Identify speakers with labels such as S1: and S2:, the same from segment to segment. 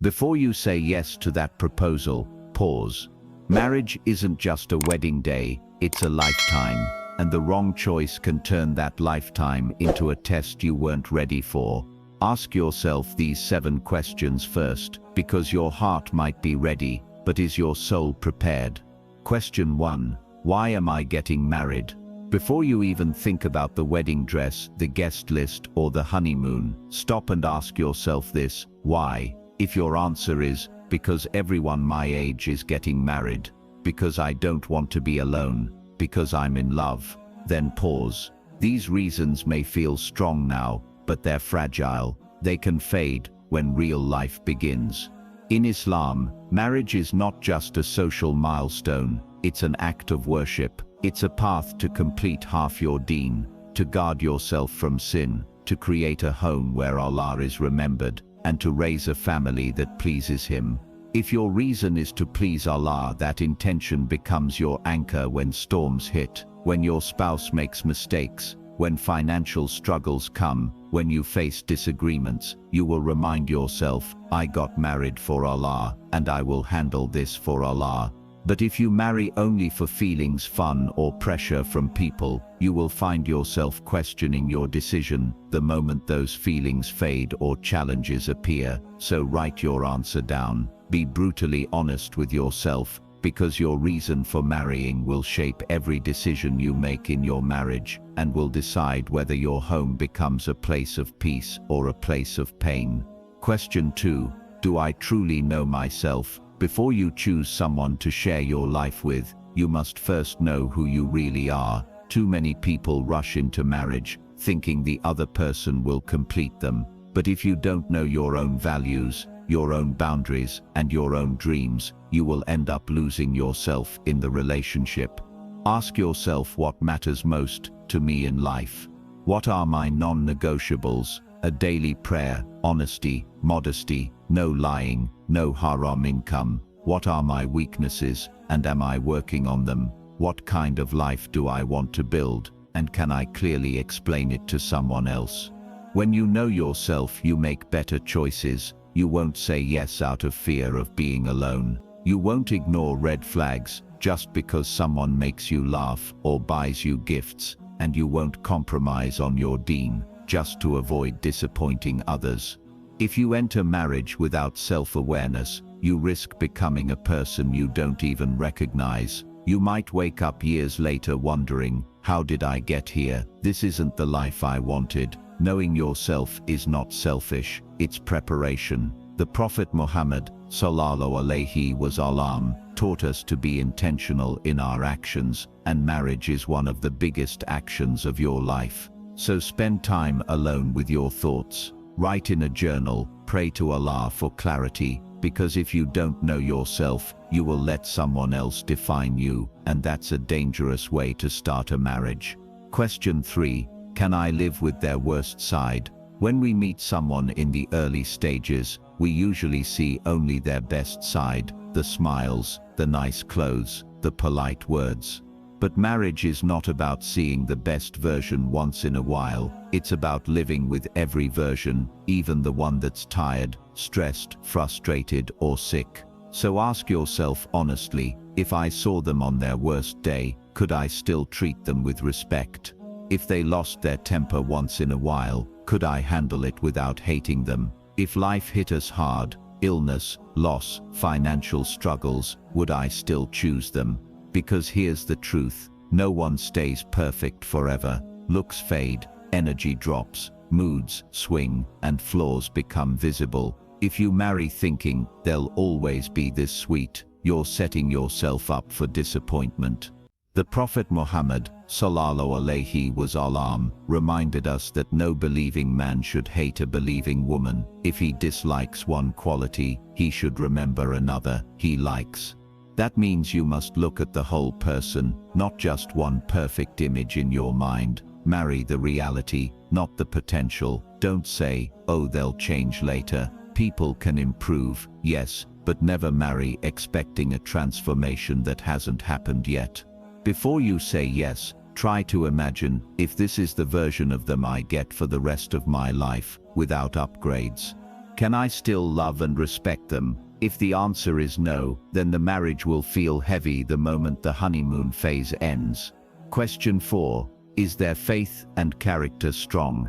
S1: Before you say yes to that proposal, pause. Marriage isn't just a wedding day, it's a lifetime, and the wrong choice can turn that lifetime into a test you weren't ready for. Ask yourself these 7 questions first, because your heart might be ready, but is your soul prepared? Question 1. Why am I getting married? Before you even think about the wedding dress, the guest list, or the honeymoon, stop and ask yourself this: why? If your answer is, because everyone my age is getting married, because I don't want to be alone, because I'm in love, then pause. These reasons may feel strong now, but they're fragile. They can fade when real life begins. In Islam, marriage is not just a social milestone, it's an act of worship. It's a path to complete half your deen, to guard yourself from sin, to create a home where Allah is remembered, and to raise a family that pleases Him. If your reason is to please Allah, that intention becomes your anchor when storms hit, when your spouse makes mistakes, when financial struggles come, when you face disagreements. You will remind yourself, I got married for Allah, and I will handle this for Allah. But if you marry only for feelings, fun, or pressure from people, you will find yourself questioning your decision the moment those feelings fade or challenges appear. So write your answer down. Be brutally honest with yourself, because your reason for marrying will shape every decision you make in your marriage, and will decide whether your home becomes a place of peace or a place of pain. Question 2. Do I truly know myself? Before you choose someone to share your life with, you must first know who you really are. Too many people rush into marriage, thinking the other person will complete them. But if you don't know your own values, your own boundaries, and your own dreams, you will end up losing yourself in the relationship. Ask yourself, what matters most to me in life? What are my non-negotiables? A daily prayer, honesty, modesty, no lying, no haram income. What are my weaknesses, and am I working on them? What kind of life do I want to build, and can I clearly explain it to someone else? When you know yourself, you make better choices. You won't say yes out of fear of being alone. You won't ignore red flags just because someone makes you laugh or buys you gifts, and you won't compromise on your deen just to avoid disappointing others. If you enter marriage without self-awareness, you risk becoming a person you don't even recognize. You might wake up years later wondering, how did I get here? This isn't the life I wanted. Knowing yourself is not selfish, it's preparation. The Prophet Muhammad sallallahu alaihi wasallam taught us to be intentional in our actions, and marriage is one of the biggest actions of your life. So spend time alone with your thoughts. Write in a journal, pray to Allah for clarity, because if you don't know yourself, you will let someone else define you, and that's a dangerous way to start a marriage. Question 3. Can I live with their worst side? When we meet someone in the early stages, we usually see only their best side, the smiles, the nice clothes, the polite words. But marriage is not about seeing the best version once in a while. It's about living with every version, even the one that's tired, stressed, frustrated, or sick. So ask yourself honestly, if I saw them on their worst day, could I still treat them with respect? If they lost their temper once in a while, could I handle it without hating them? If life hit us hard, illness, loss, financial struggles, would I still choose them? Because here's the truth, no one stays perfect forever. Looks fade, energy drops, moods swing, and flaws become visible. If you marry thinking they'll always be this sweet, you're setting yourself up for disappointment. The Prophet Muhammad sallallahu alaihi wasallam reminded us that no believing man should hate a believing woman. If he dislikes one quality, he should remember another he likes. That means you must look at the whole person, not just one perfect image in your mind. Marry the reality, not the potential. Don't say, oh, they'll change later. People can improve, yes, but never marry expecting a transformation that hasn't happened yet. Before you say yes, try to imagine, if this is the version of them I get for the rest of my life, without upgrades. Can I still love and respect them? If the answer is no, then the marriage will feel heavy the moment the honeymoon phase ends. Question 4. Is their faith and character strong?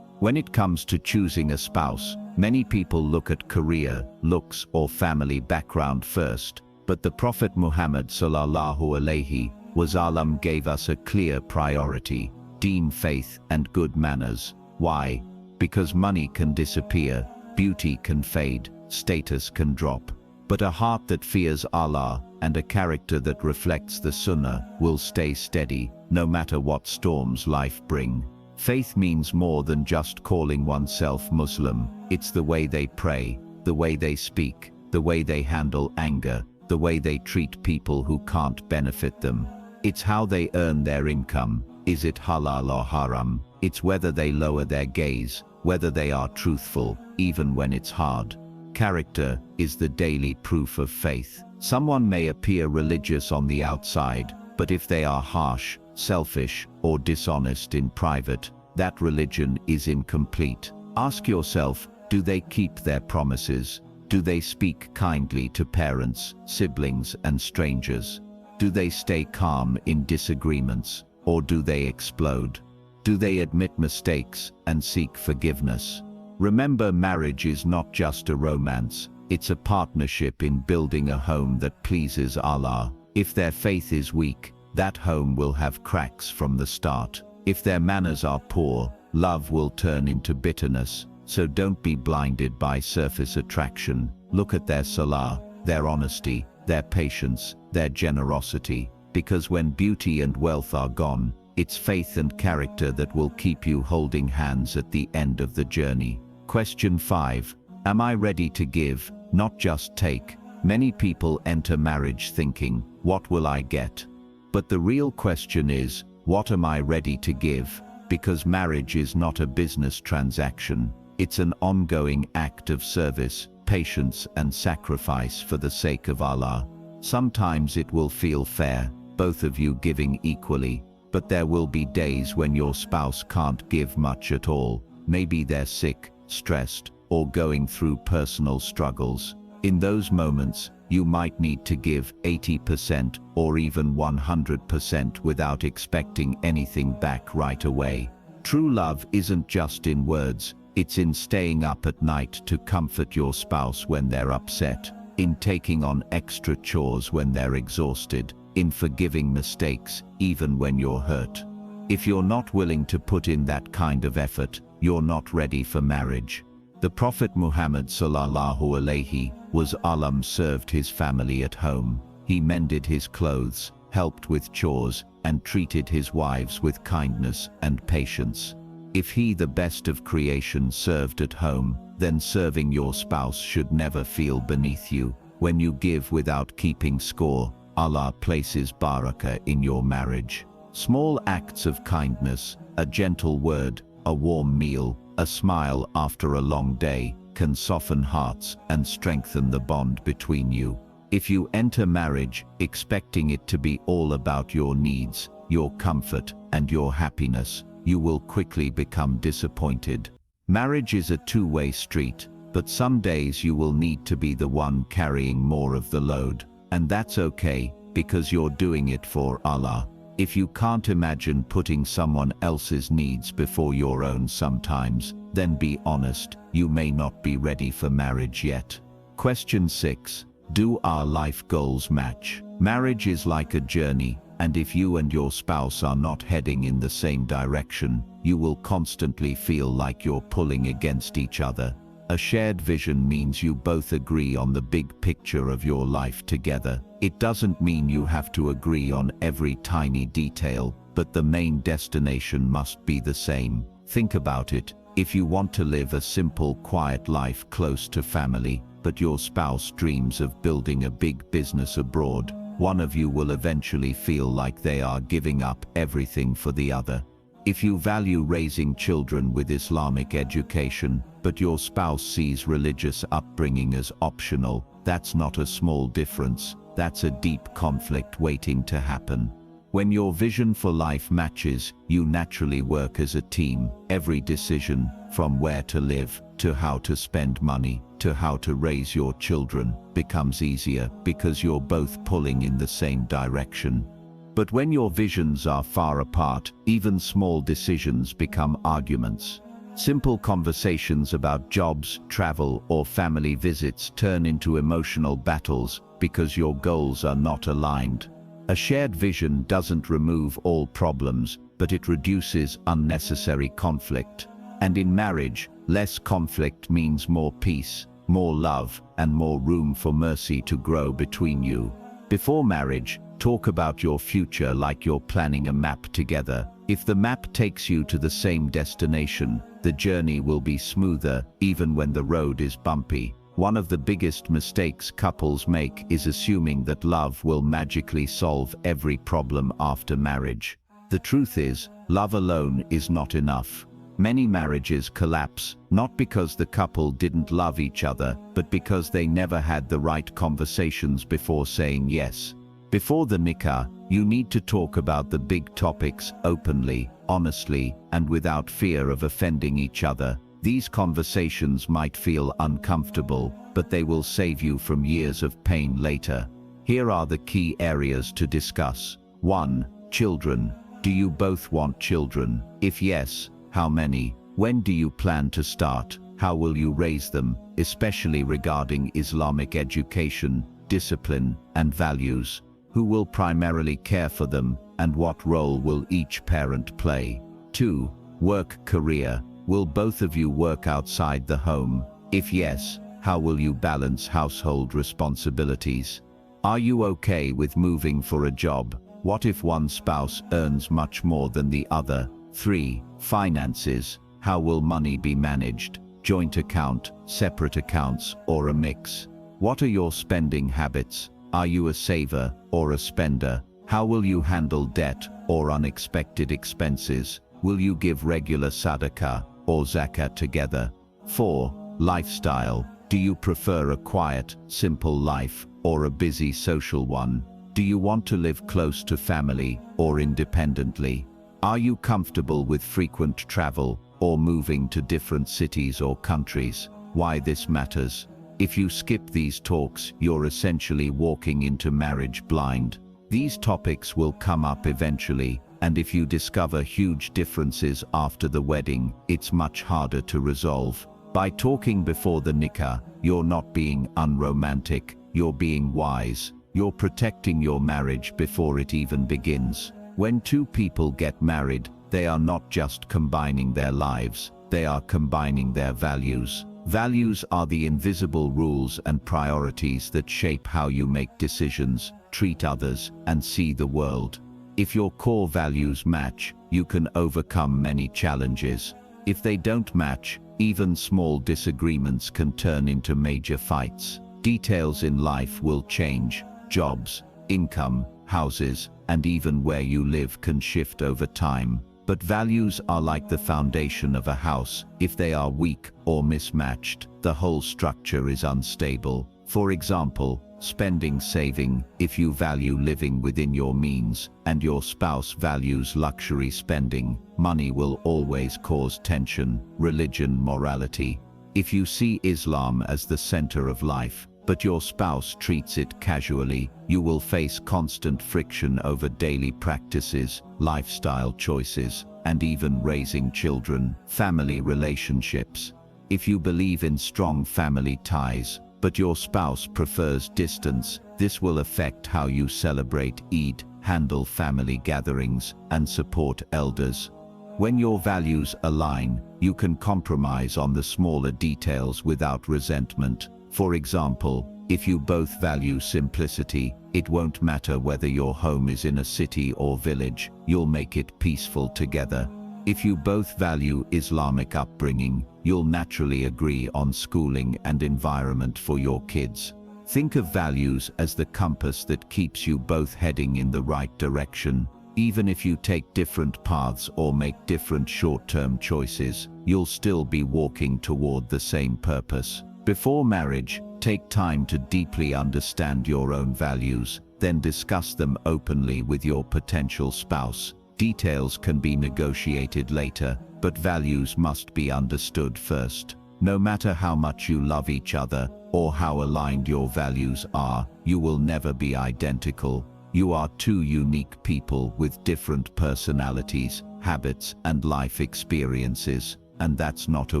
S1: When it comes to choosing a spouse, many people look at career, looks, or family background first, but the Prophet Muhammad sallallahu alaihi wasallam gave us a clear priority: deen, faith, and good manners. Why? Because money can disappear, beauty can fade, status can drop. But a heart that fears Allah and a character that reflects the Sunnah will stay steady, no matter what storms life bring. Faith means more than just calling oneself Muslim. It's the way they pray, the way they speak, the way they handle anger, the way they treat people who can't benefit them. It's how they earn their income. Is it halal or haram? It's whether they lower their gaze, whether they are truthful, even when it's hard. Character is the daily proof of faith. Someone may appear religious on the outside, but if they are harsh, selfish, or dishonest in private, that religion is incomplete. Ask yourself, do they keep their promises? Do they speak kindly to parents, siblings, and strangers? Do they stay calm in disagreements, or do they explode? Do they admit mistakes and seek forgiveness? Remember, marriage is not just a romance, it's a partnership in building a home that pleases Allah. If their faith is weak, that home will have cracks from the start. If their manners are poor, love will turn into bitterness. So don't be blinded by surface attraction. Look at their salah, their honesty, their patience, their generosity. Because when beauty and wealth are gone, it's faith and character that will keep you holding hands at the end of the journey. Question 5. Am I ready to give, not just take? Many people enter marriage thinking, what will I get? But the real question is, what am I ready to give? Because marriage is not a business transaction. It's an ongoing act of service, patience, and sacrifice for the sake of Allah. Sometimes it will feel fair, both of you giving equally, but there will be days when your spouse can't give much at all. Maybe they're sick, stressed, or going through personal struggles. In those moments, you might need to give 80% or even 100% without expecting anything back right away. True love isn't just in words, it's in staying up at night to comfort your spouse when they're upset, in taking on extra chores when they're exhausted, in forgiving mistakes even when you're hurt. If you're not willing to put in that kind of effort, you're not ready for marriage. The Prophet Muhammad sallallahu alaihi wasallam served his family at home. He mended his clothes, helped with chores, and treated his wives with kindness and patience. If he, the best of creation, served at home, then serving your spouse should never feel beneath you. When you give without keeping score, Allah places barakah in your marriage. Small acts of kindness, a gentle word, a warm meal, a smile after a long day, can soften hearts and strengthen the bond between you. If you enter marriage expecting it to be all about your needs, your comfort, and your happiness, you will quickly become disappointed. Marriage is a two-way street, but some days you will need to be the one carrying more of the load. And that's okay, because you're doing it for Allah. If you can't imagine putting someone else's needs before your own sometimes, then be honest, you may not be ready for marriage yet. Question 6. Do our life goals match? Marriage is like a journey, and if you and your spouse are not heading in the same direction, you will constantly feel like you're pulling against each other. A shared vision means you both agree on the big picture of your life together. It doesn't mean you have to agree on every tiny detail, but the main destination must be the same. Think about it. If you want to live a simple, quiet life close to family, but your spouse dreams of building a big business abroad, one of you will eventually feel like they are giving up everything for the other. If you value raising children with Islamic education, but your spouse sees religious upbringing as optional, that's not a small difference, that's a deep conflict waiting to happen. When your vision for life matches, you naturally work as a team. Every decision, from where to live, to how to spend money, to how to raise your children, becomes easier because you're both pulling in the same direction. But when your visions are far apart, even small decisions become arguments. Simple conversations about jobs, travel, or family visits turn into emotional battles because your goals are not aligned. A shared vision doesn't remove all problems, but it reduces unnecessary conflict. And in marriage, less conflict means more peace, more love, and more room for mercy to grow between you. Before marriage, talk about your future like you're planning a map together. If the map takes you to the same destination, the journey will be smoother even when the road is bumpy. One of the biggest mistakes couples make is assuming that love will magically solve every problem after marriage. The truth is, love alone is not enough. Many marriages collapse, not because the couple didn't love each other, but because they never had the right conversations before saying yes. Before the nikah, you need to talk about the big topics openly, honestly, and without fear of offending each other. These conversations might feel uncomfortable, but they will save you from years of pain later. Here are the key areas to discuss. 1. Children. Do you both want children? If yes, how many? When do you plan to start? How will you raise them, especially regarding Islamic education, discipline, and values? Who will primarily care for them, and what role will each parent play? 2. Work career. Will both of you work outside the home? If yes, how will you balance household responsibilities? Are you okay with moving for a job? What if one spouse earns much more than the other? 3. Finances. How will money be managed? Joint account, separate accounts, or a mix? What are your spending habits? Are you a saver or a spender? How will you handle debt or unexpected expenses? Will you give regular sadaqah or zakat together? 4. Lifestyle. Do you prefer a quiet, simple life or a busy social one? Do you want to live close to family or independently? Are you comfortable with frequent travel or moving to different cities or countries? Why this matters? If you skip these talks, you're essentially walking into marriage blind. These topics will come up eventually, and if you discover huge differences after the wedding, it's much harder to resolve. By talking before the nikah, you're not being unromantic, you're being wise. You're protecting your marriage before it even begins. When two people get married, they are not just combining their lives, they are combining their values. Values are the invisible rules and priorities that shape how you make decisions, treat others, and see the world. If your core values match, you can overcome many challenges. If they don't match, even small disagreements can turn into major fights. Details in life will change. Jobs, income, houses, and even where you live can shift over time. But values are like the foundation of a house. If they are weak or mismatched, the whole structure is unstable. For example, spending saving. If you value living within your means, and your spouse values luxury spending, money will always cause tension. Religion, morality. If you see Islam as the center of life, but your spouse treats it casually, you will face constant friction over daily practices, lifestyle choices, and even raising children. Family relationships. If you believe in strong family ties, but your spouse prefers distance, this will affect how you celebrate Eid, handle family gatherings, and support elders. When your values align, you can compromise on the smaller details without resentment. For example, if you both value simplicity, it won't matter whether your home is in a city or village, you'll make it peaceful together. If you both value Islamic upbringing, you'll naturally agree on schooling and environment for your kids. Think of values as the compass that keeps you both heading in the right direction. Even if you take different paths or make different short-term choices, you'll still be walking toward the same purpose. Before marriage, Take time to deeply understand your own values, then discuss them openly with your potential spouse. Details can be negotiated later, but values must be understood first. No matter how much you love each other, or how aligned your values are, you will never be identical. You are two unique people with different personalities, habits, and life experiences, and that's not a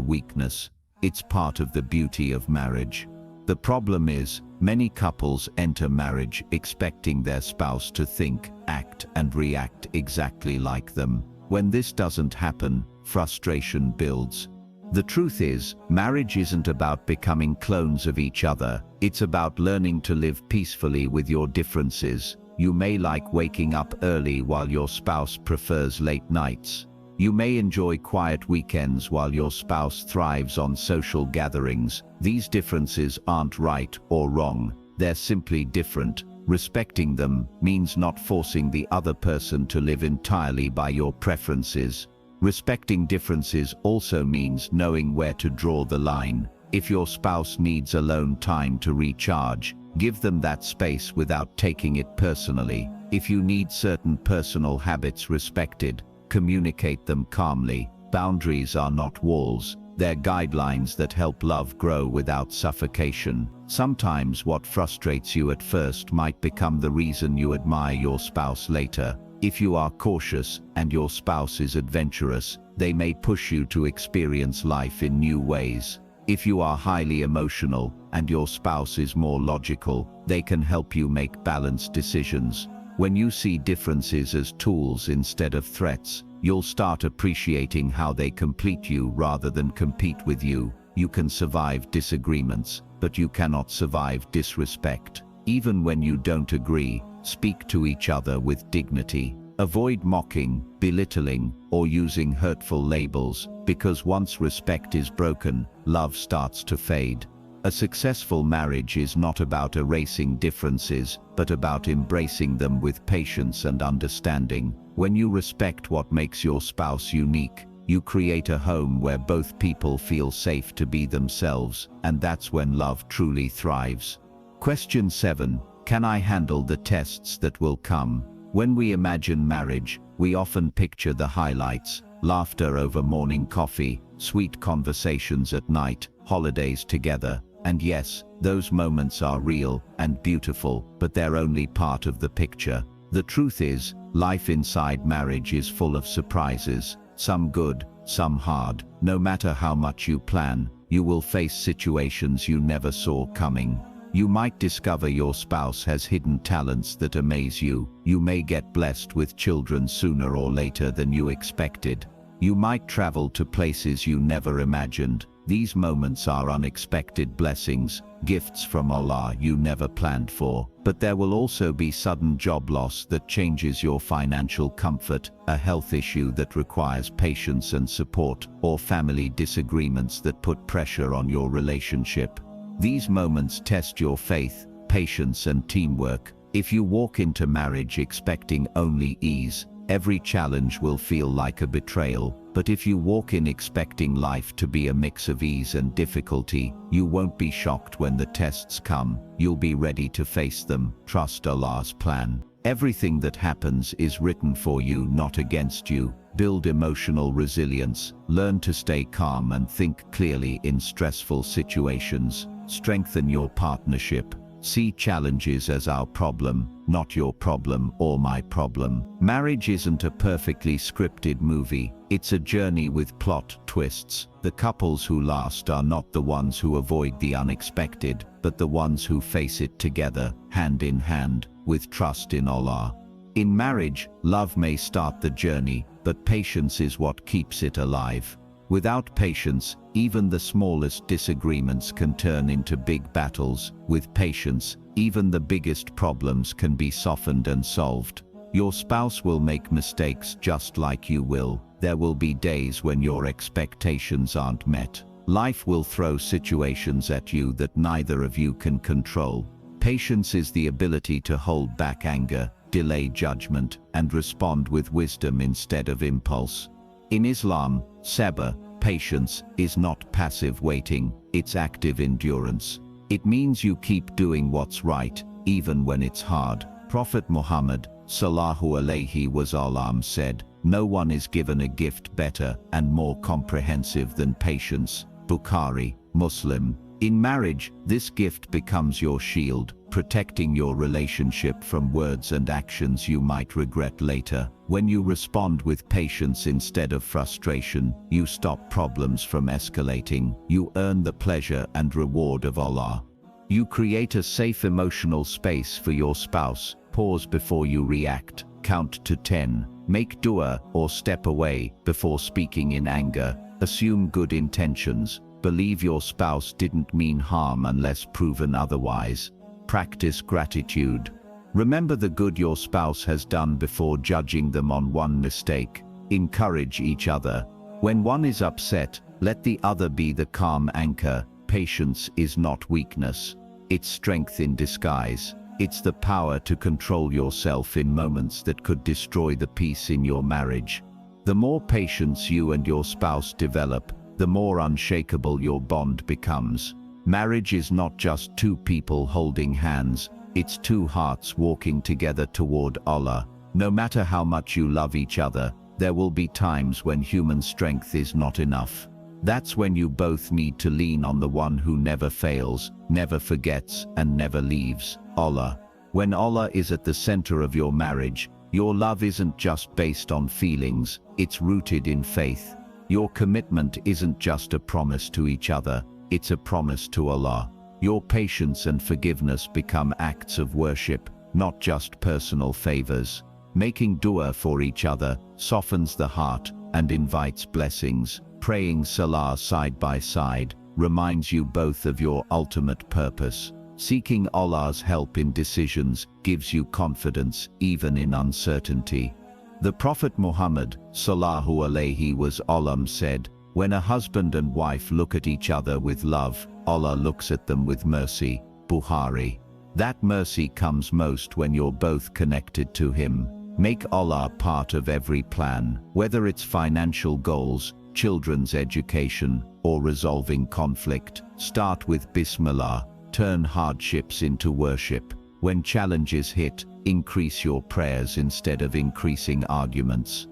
S1: weakness. It's part of the beauty of marriage. The problem is, many couples enter marriage expecting their spouse to think, act, and react exactly like them. When this doesn't happen, frustration builds. The truth is, marriage isn't about becoming clones of each other. It's about learning to live peacefully with your differences. You may like waking up early while your spouse prefers late nights. You may enjoy quiet weekends while your spouse thrives on social gatherings. These differences aren't right or wrong. They're simply different. Respecting them means not forcing the other person to live entirely by your preferences. Respecting differences also means knowing where to draw the line. If your spouse needs alone time to recharge, give them that space without taking it personally. If you need certain personal habits respected, communicate them calmly. Boundaries are not walls. They're guidelines that help love grow without suffocation. Sometimes what frustrates you at first might become the reason you admire your spouse later. If you are cautious and your spouse is adventurous, they may push you to experience life in new ways. If you are highly emotional and your spouse is more logical, they can help you make balanced decisions. When you see differences as tools instead of threats, you'll start appreciating how they complete you rather than compete with you. You can survive disagreements, but you cannot survive disrespect. Even when you don't agree, speak to each other with dignity. Avoid mocking, belittling, or using hurtful labels, because once respect is broken, love starts to fade. A successful marriage is not about erasing differences, but about embracing them with patience and understanding. When you respect what makes your spouse unique, you create a home where both people feel safe to be themselves, and that's when love truly thrives. Question 7. Can I handle the tests that will come? When we imagine marriage, we often picture the highlights: laughter over morning coffee, sweet conversations at night, holidays together. And yes, those moments are real and beautiful, but they're only part of the picture. The truth is, life inside marriage is full of surprises, some good, some hard. No matter how much you plan, you will face situations you never saw coming. You might discover your spouse has hidden talents that amaze you. You may get blessed with children sooner or later than you expected. You might travel to places you never imagined. These moments are unexpected blessings, gifts from Allah you never planned for. But there will also be sudden job loss that changes your financial comfort, a health issue that requires patience and support, or family disagreements that put pressure on your relationship. These moments test your faith, patience, and teamwork. If you walk into marriage expecting only ease, every challenge will feel like a betrayal. But if you walk in expecting life to be a mix of ease and difficulty, you won't be shocked when the tests come. You'll be ready to face them. Trust Allah's plan. Everything that happens is written for you, not against you. Build emotional resilience. Learn to stay calm and think clearly in stressful situations. Strengthen your partnership. See challenges as our problem, not your problem or my problem. Marriage isn't a perfectly scripted movie. It's a journey with plot twists. The couples who last are not the ones who avoid the unexpected, but the ones who face it together, hand in hand, with trust in Allah. In marriage, love may start the journey, but patience is what keeps it alive. Without patience, even the smallest disagreements can turn into big battles. With patience, even the biggest problems can be softened and solved. Your spouse will make mistakes just like you will. There will be days when your expectations aren't met. Life will throw situations at you that neither of you can control. Patience is the ability to hold back anger, delay judgment, and respond with wisdom instead of impulse. In Islam, sabr, patience, is not passive waiting, it's active endurance. It means you keep doing what's right, even when it's hard. Prophet Muhammad Sallallahu Alaihi Wasallam said, "No one is given a gift better and more comprehensive than patience." Bukhari, Muslim. In marriage, this gift becomes your shield, protecting your relationship from words and actions you might regret later. When you respond with patience instead of frustration, you stop problems from escalating. You earn the pleasure and reward of Allah. You create a safe emotional space for your spouse. Pause before you react. Count to 10. Make dua or step away before speaking in anger. Assume good intentions. Believe your spouse didn't mean harm unless proven otherwise. Practice gratitude. Remember the good your spouse has done before judging them on one mistake. Encourage each other. When one is upset, let the other be the calm anchor. Patience is not weakness. It's strength in disguise. It's the power to control yourself in moments that could destroy the peace in your marriage. The more patience you and your spouse develop, the more unshakable your bond becomes. Marriage is not just two people holding hands, it's two hearts walking together toward Allah. No matter how much you love each other, there will be times when human strength is not enough. That's when you both need to lean on the one who never fails, never forgets, and never leaves, Allah. When Allah is at the center of your marriage, your love isn't just based on feelings, it's rooted in faith. Your commitment isn't just a promise to each other, it's a promise to Allah. Your patience and forgiveness become acts of worship, not just personal favors. Making dua for each other softens the heart and invites blessings. Praying salah side by side reminds you both of your ultimate purpose. Seeking Allah's help in decisions gives you confidence even in uncertainty. The Prophet Muhammad Sallallahu Alaihi Wasallam said, "When a husband and wife look at each other with love, Allah looks at them with mercy." Bukhari. That mercy comes most when you're both connected to Him. Make Allah part of every plan, whether it's financial goals, children's education, or resolving conflict. Start with Bismillah. Turn hardships into worship. When challenges hit, increase your prayers instead of increasing arguments.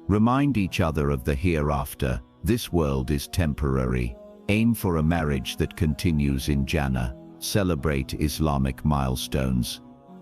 S1: Remind each other of the hereafter. This world is temporary. Aim for a marriage that continues in Jannah. Celebrate Islamic milestones.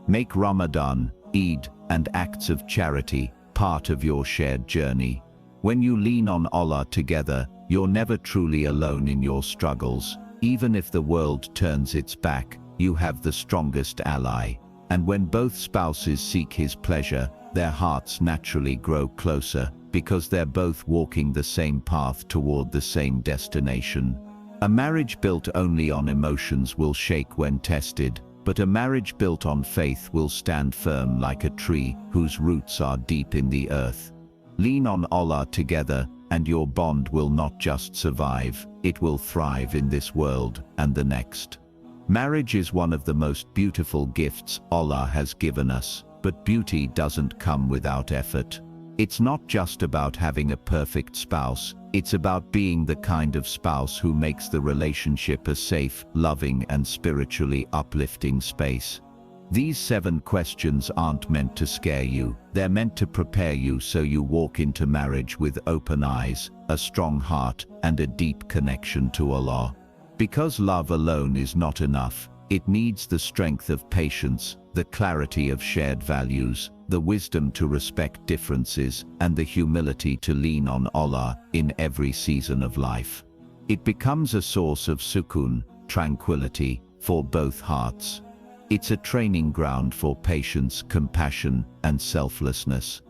S1: Make Ramadan, Eid, and acts of charity part of your shared journey. When you lean on Allah together, you're never truly alone in your struggles. Even if the world turns its back, you have the strongest ally. And when both spouses seek His pleasure, their hearts naturally grow closer, because they're both walking the same path toward the same destination. A marriage built only on emotions will shake when tested, but a marriage built on faith will stand firm like a tree whose roots are deep in the earth. Lean on Allah together, and your bond will not just survive, it will thrive in this world and the next. Marriage is one of the most beautiful gifts Allah has given us, but beauty doesn't come without effort. It's not just about having a perfect spouse, it's about being the kind of spouse who makes the relationship a safe, loving, and spiritually uplifting space. These 7 questions aren't meant to scare you, they're meant to prepare you so you walk into marriage with open eyes, a strong heart, and a deep connection to Allah. Because love alone is not enough, it needs the strength of patience, the clarity of shared values, the wisdom to respect differences, and the humility to lean on Allah in every season of life. It becomes a source of sukoon, tranquility, for both hearts. It's a training ground for patience, compassion, and selflessness.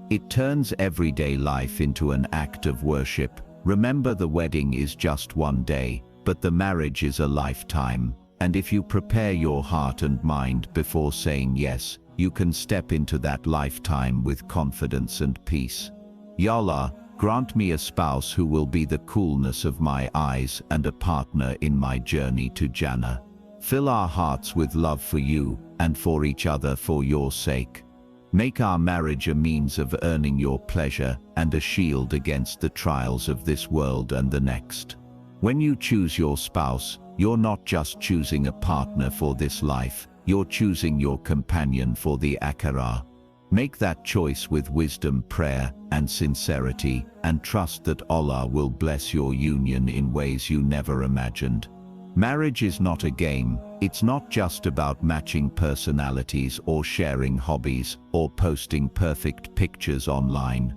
S1: It turns everyday life into an act of worship. Remember, the wedding is just one day, but the marriage is a lifetime. And if you prepare your heart and mind before saying yes, you can step into that lifetime with confidence and peace. Ya Allah, grant me a spouse who will be the coolness of my eyes and a partner in my journey to Jannah. Fill our hearts with love for you and for each other for your sake. Make our marriage a means of earning your pleasure and a shield against the trials of this world and the next. When you choose your spouse, You're not just choosing a partner for this life, you're choosing your companion for the akhirah. Make that choice with wisdom, prayer, and sincerity, and trust that Allah will bless your union in ways you never imagined. Marriage is not a game. It's not just about matching personalities or sharing hobbies or posting perfect pictures online.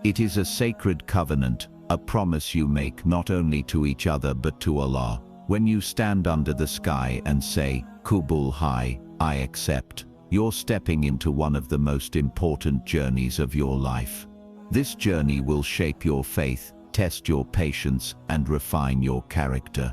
S1: It is a sacred covenant, a promise you make not only to each other but to Allah. When you stand under the sky and say, Qubool Hai, I accept, you're stepping into one of the most important journeys of your life. This journey will shape your faith, test your patience, and refine your character.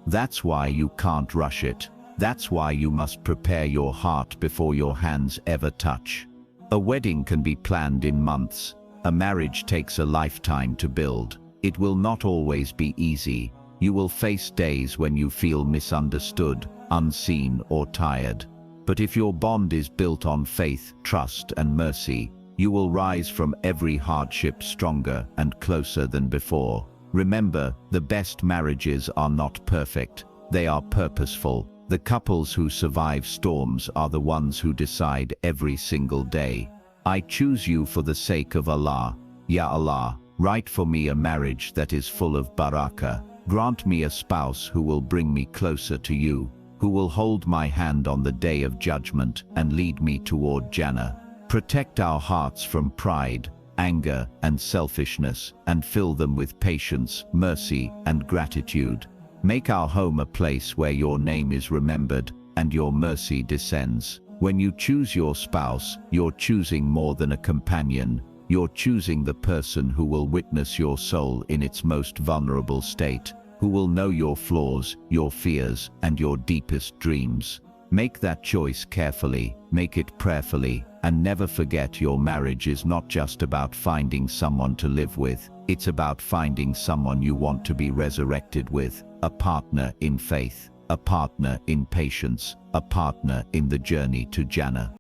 S1: That's why you can't rush it. That's why you must prepare your heart before your hands ever touch. A wedding can be planned in months. A marriage takes a lifetime to build. It will not always be easy. You will face days when you feel misunderstood, unseen, or tired. But if your bond is built on faith, trust, and mercy, you will rise from every hardship stronger and closer than before. Remember, the best marriages are not perfect. They are purposeful. The couples who survive storms are the ones who decide every single day, I choose you for the sake of Allah. Ya Allah, write for me a marriage that is full of barakah. Grant me a spouse who will bring me closer to you, who will hold my hand on the day of judgment and lead me toward Jannah. Protect our hearts from pride, anger, and selfishness, and fill them with patience, mercy, and gratitude. Make our home a place where your name is remembered and your mercy descends. When you choose your spouse, you're choosing more than a companion. You're choosing the person who will witness your soul in its most vulnerable state, who will know your flaws, your fears, and your deepest dreams. Make that choice carefully, make it prayerfully, and never forget your marriage is not just about finding someone to live with, it's about finding someone you want to be resurrected with, a partner in faith, a partner in patience, a partner in the journey to Jannah.